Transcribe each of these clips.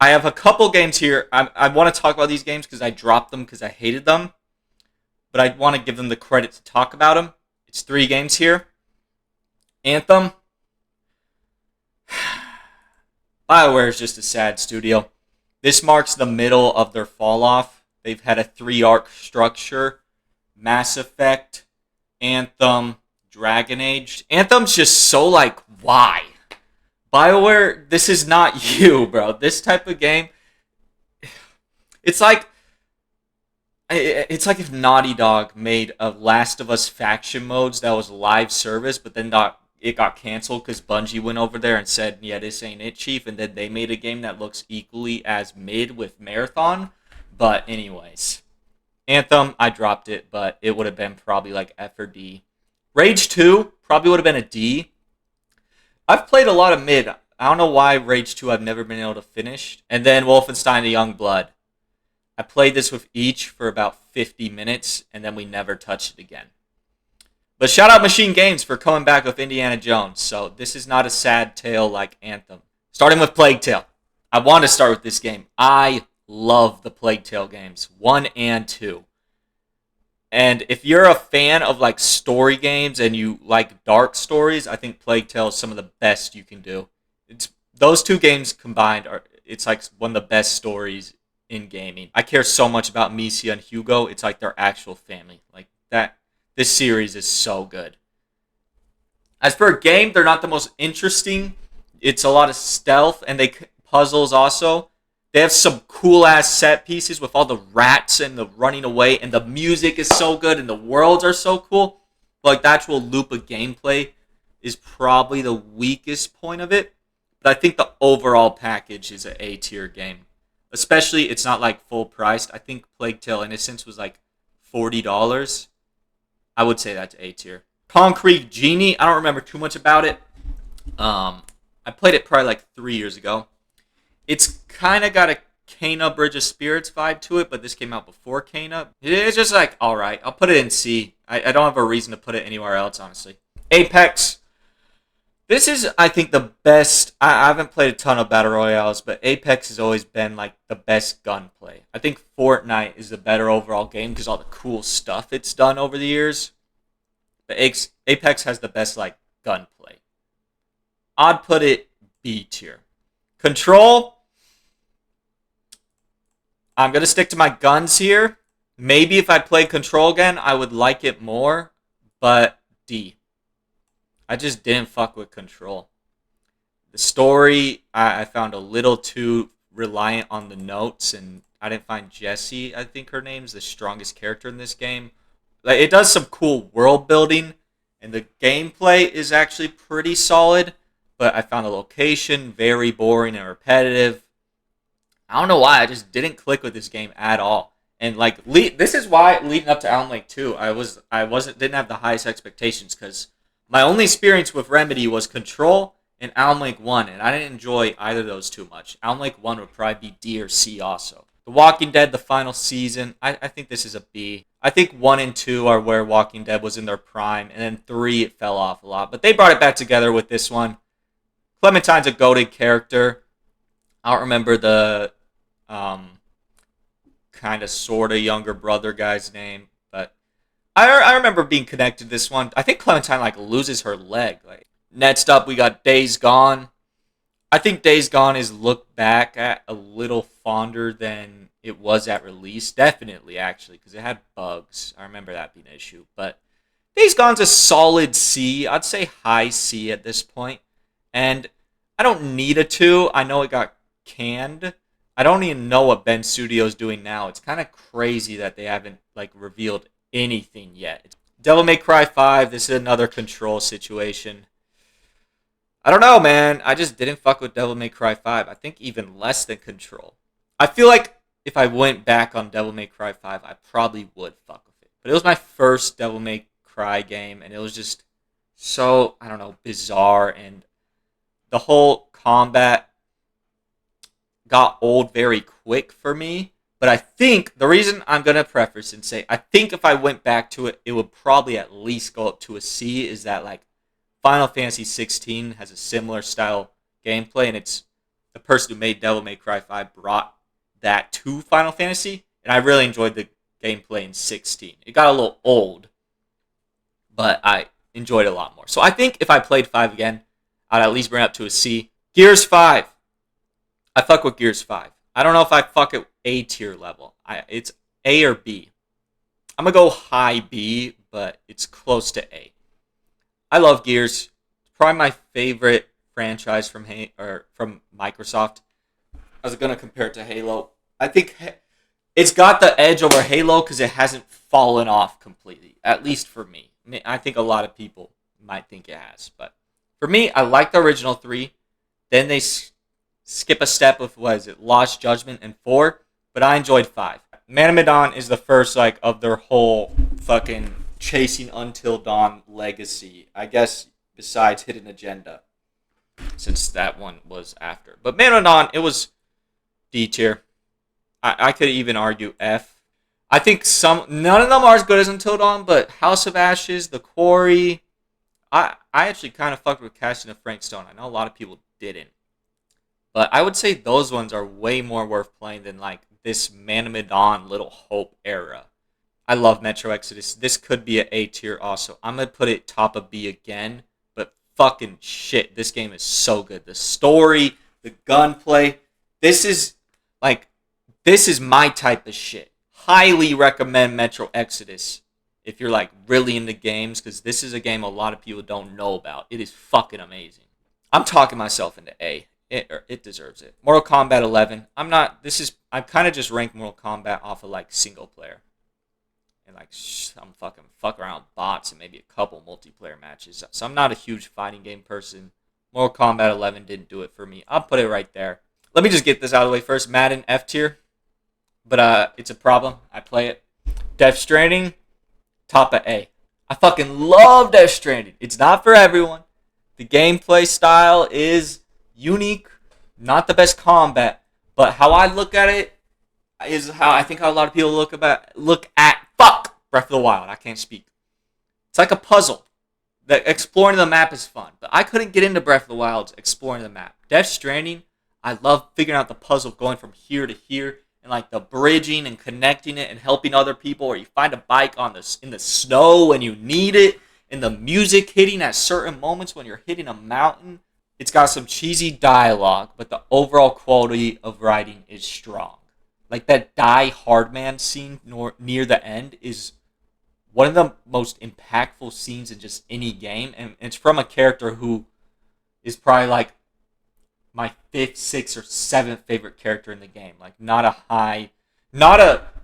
I have a couple games here. I want to talk about these games because I dropped them because I hated them. But I want to give them the credit to talk about them. It's 3 games here. Anthem. BioWare is just a sad studio. This marks the middle of their fall off. They've had a 3-arc structure. Mass Effect, Anthem, Dragon Age. Anthem's just so like, why? BioWare, this is not you, bro. This type of game, it's like if Naughty Dog made a Last of Us faction modes that was live service, but then it got canceled because Bungie went over there and said, yeah, this ain't it, Chief, and then they made a game that looks equally as mid with Marathon. But anyways, Anthem, I dropped it, but it would have been probably like F or D. Rage 2 probably would have been a D. I've played a lot of mid. I don't know why Rage 2 I've never been able to finish. And then Wolfenstein The Young Blood. I played this with each for about 50 minutes, and then we never touched it again. But shout out Machine Games for coming back with Indiana Jones. So this is not a sad tale like Anthem. Starting with Plague Tale. I want to start with this game. I love the Plague Tale games, 1 and 2. And if you're a fan of like story games and you like dark stories, I think Plague Tale is some of the best you can do. It's those 2 games combined it's like one of the best stories in gaming. I care so much about Misia and Hugo. It's like their actual family. Like that. This series is so good. As for a game, they're not the most interesting. It's a lot of stealth and puzzles also. They have some cool-ass set pieces with all the rats and the running away, and the music is so good, and the worlds are so cool. But like the actual loop of gameplay is probably the weakest point of it. But I think the overall package is an A-tier game. Especially, it's not like full priced. I think Plague Tale Innocence was like $40. I would say that's A-tier. Concrete Genie, I don't remember too much about it. I played it probably like 3 years ago. It's kind of got a Kena Bridge of Spirits vibe to it, but this came out before Kena. It's just like, alright, I'll put it in C. I don't have a reason to put it anywhere else, honestly. Apex. This is, I think, the best. I haven't played a ton of Battle Royales, but Apex has always been like the best gunplay. I think Fortnite is the better overall game because all the cool stuff it's done over the years. But Apex has the best like gunplay. I'd put it B tier. Control. I'm going to stick to my guns here. Maybe if I played Control again, I would like it more. But D. I just didn't fuck with Control. The story, I found a little too reliant on the notes. And I didn't find Jessie, I think her name's the strongest character in this game. Like, it does some cool world building. And the gameplay is actually pretty solid. But I found the location very boring and repetitive. I don't know why. I just didn't click with this game at all. And like, this is why leading up to Alan Wake 2, didn't have the highest expectations because my only experience with Remedy was Control and Alan Wake 1, and I didn't enjoy either of those too much. Alan Wake 1 would probably be D or C also. The Walking Dead, the final season, I think this is a B. I think 1 and 2 are where Walking Dead was in their prime, and then 3 it fell off a lot. But they brought it back together with this one. Clementine's a goated character. I don't remember the kind of sort of younger brother guy's name, but I remember being connected to this one. I think Clementine like loses her leg. Like next up, we got Days Gone. I think Days Gone is looked back at a little fonder than it was at release. Definitely, actually, because it had bugs. I remember that being an issue. But Days Gone's a solid C. I'd say high C at this point. And I don't need a 2. I know it got canned. I don't even know what Ben Studio's doing now. It's kind of crazy that they haven't like revealed anything yet. Devil May Cry 5, this is another Control situation. I don't know, man. I just didn't fuck with Devil May Cry 5. I think even less than Control. I feel like if I went back on Devil May Cry 5, I probably would fuck with it. But it was my first Devil May Cry game, and it was just so, I don't know, bizarre, and the whole combat got old very quick for me. But I think the reason I'm going to preface and say I think if I went back to it, it would probably at least go up to a C, is that like Final Fantasy 16 has a similar style gameplay, and it's the person who made Devil May Cry 5 brought that to Final Fantasy, and I really enjoyed the gameplay in 16. It got a little old, but I enjoyed it a lot more. So I think if I played 5 again, I'd at least bring it up to a C. Gears 5. I fuck with Gears 5. I don't know if I fuck at A tier level. It's A or B. I'm going to go high B, but it's close to A. I love Gears. It's probably my favorite franchise from Microsoft. I was going to compare it to Halo. I think it's got the edge over Halo because it hasn't fallen off completely, at least for me. I think a lot of people might think it has, but for me, I like the original 3. Then they skip a step of, Lost Judgment and 4, but I enjoyed 5. Man of Medan is the first, of their whole fucking Chasing Until Dawn legacy, I guess, besides Hidden Agenda, since that one was after. But Man of Medan, it was D tier. I could even argue F. I think none of them are as good as Until Dawn, but House of Ashes, The Quarry, I actually kind of fucked with Casting of Frank Stone. I know a lot of people didn't. But I would say those ones are way more worth playing than this Man of Medan, Little Hope era. I love Metro Exodus. This could be an A tier also. I'm going to put it top of B again. But fucking shit, this game is so good. The story, the gunplay. This is my type of shit. Highly recommend Metro Exodus if you're really into games, because this is a game a lot of people don't know about. It is fucking amazing. I'm talking myself into A. It deserves it. Mortal Kombat 11. I kind of just rank Mortal Kombat off of single player. And I'm fuck around with bots and maybe a couple multiplayer matches. So I'm not a huge fighting game person. Mortal Kombat 11 didn't do it for me. I'll put it right there. Let me just get this out of the way first. Madden, F tier. But it's a problem. I play it. Death Stranding, top of A. I fucking love Death Stranding. It's not for everyone. The gameplay style is unique. Not the best combat. But how I look at it is how I think how a lot of people look at Breath of the Wild. I can't speak. It's like a puzzle. The exploring the map is fun. But I couldn't get into Breath of the Wild exploring the map. Death Stranding, I love figuring out the puzzle going from here to here. And the bridging and connecting it and helping other people, or you find a bike in the snow and you need it, and the music hitting at certain moments when you're hitting a mountain. It's got some cheesy dialogue, but the overall quality of writing is strong. That Die Hard Man scene near the end is one of the most impactful scenes in just any game, and it's from a character who is probably my 5th, 6th, or 7th favorite character in the game.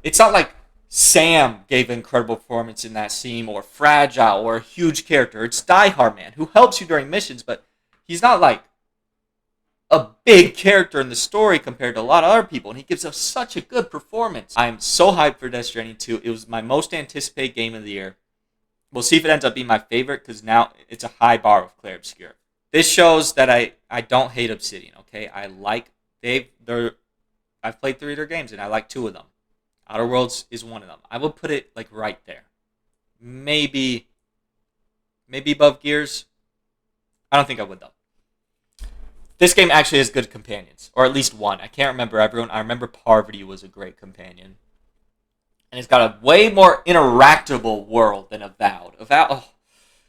It's not like Sam gave an incredible performance in that scene, or Fragile, or a huge character. It's Die Hard Man, who helps you during missions, but he's not a big character in the story compared to a lot of other people, and he gives us such a good performance. I am so hyped for Death Stranding 2. It was my most anticipated game of the year. We'll see if it ends up being my favorite, because now it's a high bar with Clair Obscur. This shows that I don't hate Obsidian, okay? I've played 3 of their games, and I like 2 of them. Outer Worlds is one of them. I would put it right there. Maybe above Gears. I don't think I would, though. This game actually has good companions, or at least one. I can't remember everyone. I remember Parvati was a great companion. And it's got a way more interactable world than Avowed.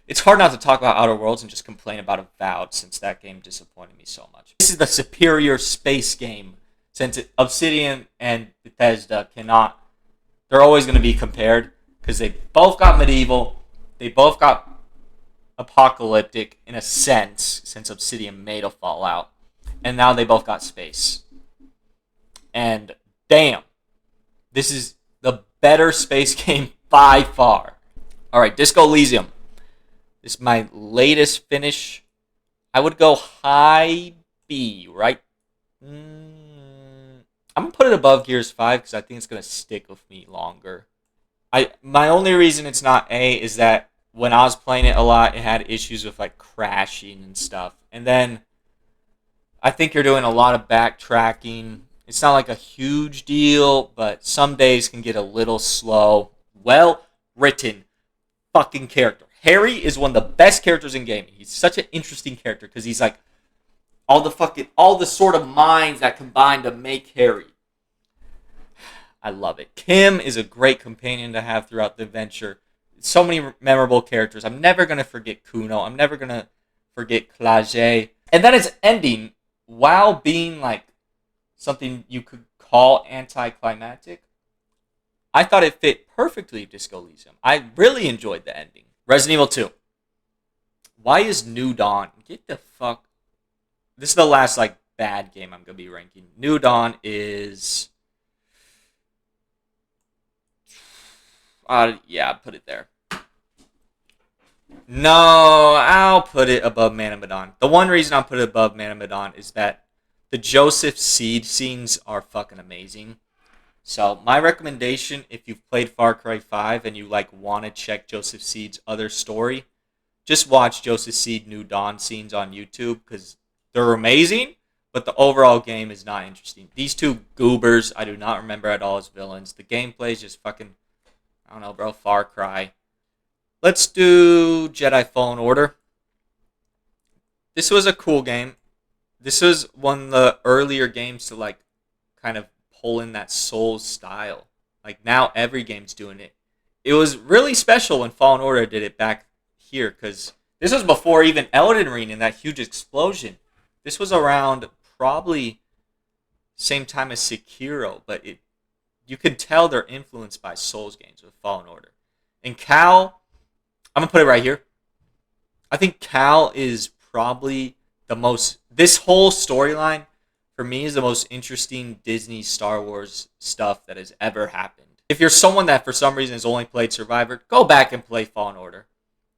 It's hard not to talk about Outer Worlds and just complain about Avowed, since that game disappointed me so much. This is the superior space game, since Obsidian and Bethesda they're always going to be compared, because they both got medieval, they both got apocalyptic in a sense, since Obsidian made a Fallout, and now they both got space. And damn, this is the better space game by far. Alright, Disco Elysium. This is my latest finish. I would go high B, right? I'm going to put it above Gears 5 because I think it's going to stick with me longer. My only reason it's not A is that when I was playing it a lot, it had issues with crashing and stuff. And then I think you're doing a lot of backtracking. It's not a huge deal, but some days can get a little slow. Well written fucking character. Harry is one of the best characters in gaming. He's such an interesting character because he's all the sort of minds that combine to make Harry. I love it. Kim is a great companion to have throughout the adventure. So many memorable characters. I'm never going to forget Kuno. I'm never going to forget Clage. And then its ending, while being like something you could call anticlimactic, I thought it fit perfectly with Disco Elysium. I really enjoyed the ending. Resident Evil 2. Why is New Dawn? Get the fuck... This is the last like bad game I'm going to be ranking. New Dawn is... yeah, put it there. No, I'll put it above Man of Medan. The one reason I'll put it above Man of Medan is that the Joseph Seed scenes are fucking amazing. So my recommendation, if you've played Far Cry 5 and you like want to check Joseph Seed's other story, just watch Joseph Seed New Dawn scenes on YouTube because they're amazing, but the overall game is not interesting. These two goobers, I do not remember at all as villains. The gameplay is just fucking, I don't know, bro, Far Cry. Let's do Jedi Fallen Order. This was a cool game. This was one of the earlier games to like kind of pull in that Souls style. Like now every game's doing it. It was really special when Fallen Order did it back here because this was before even Elden Ring and that huge explosion. This was around probably same time as Sekiro, but you could tell they're influenced by Souls games with Fallen Order. And Cal, I'm going to put it right here. I think Cal is probably the most... This whole storyline, for me, is the most interesting Disney Star Wars stuff that has ever happened. If you're someone that for some reason has only played Survivor, go back and play Fallen Order.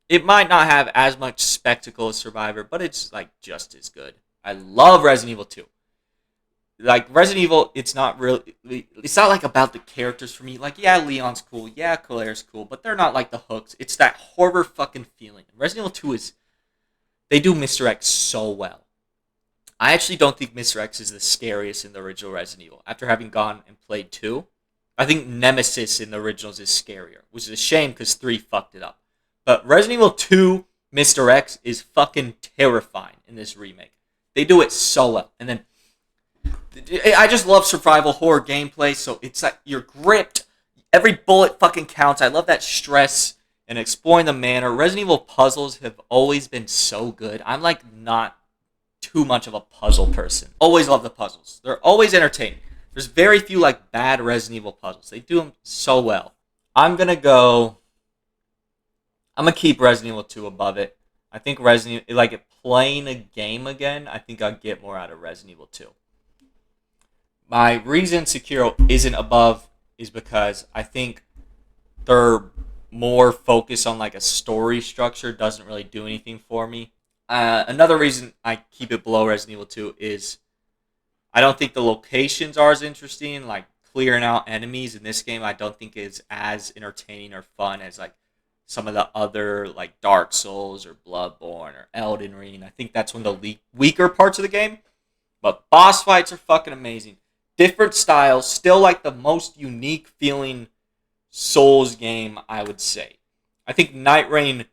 It might not have as much spectacle as Survivor, but it's like just as good. I love Resident Evil 2. Like Resident Evil, it's not like about the characters for me. Like, yeah, Leon's cool, yeah, Claire's cool, but they're not like the hooks. It's that horror fucking feeling. Resident Evil 2 is, they do Mr. X so well. I actually don't think Mr. X is the scariest in the original Resident Evil. After having gone and played 2, I think Nemesis in the originals is scarier, which is a shame because 3 fucked it up. But Resident Evil 2, Mr. X is fucking terrifying in this remake. They do it so well. And then I just love survival horror gameplay, so it's like you're gripped. Every bullet fucking counts. I love that stress and exploring the manor. Resident Evil puzzles have always been so good. I'm like not too much of a puzzle person. Always love the puzzles. They're always entertaining. There's very few like bad Resident Evil puzzles. They do them so well. I'm going to keep Resident Evil 2 above it. I think Resident Evil, like playing a game again, I think I'll get more out of Resident Evil 2. My reason Sekiro isn't above is because I think they're more focused on like a story structure. Doesn't really do anything for me. Another reason I keep it below Resident Evil 2 is I don't think the locations are as interesting. Like clearing out enemies in this game, I don't think is as entertaining or fun as like some of the other like Dark Souls or Bloodborne or Elden Ring. I think that's one of the weaker parts of the game. But boss fights are fucking amazing. Different styles, still like the most unique feeling Souls game, I would say. I think Night Rain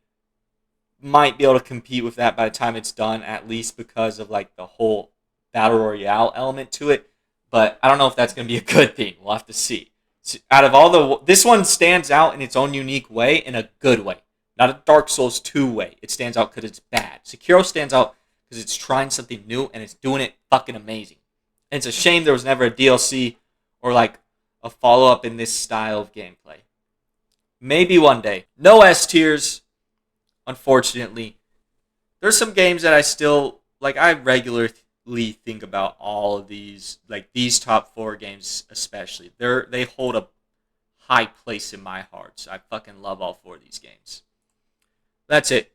might be able to compete with that by the time it's done, at least because of like the whole Battle Royale element to it. But I don't know if that's going to be a good thing. We'll have to see. Out of all this one stands out in its own unique way, in a good way. Not a Dark Souls 2 way. It stands out because it's bad. Sekiro stands out because it's trying something new and it's doing it fucking amazing. And it's a shame there was never a DLC or like a follow-up in this style of gameplay. Maybe one day. No S tiers, unfortunately. There's some games that I still, like I regularly think about all of these, like these top 4 games especially. They hold a high place in my heart, so I fucking love all 4 of these games. That's it.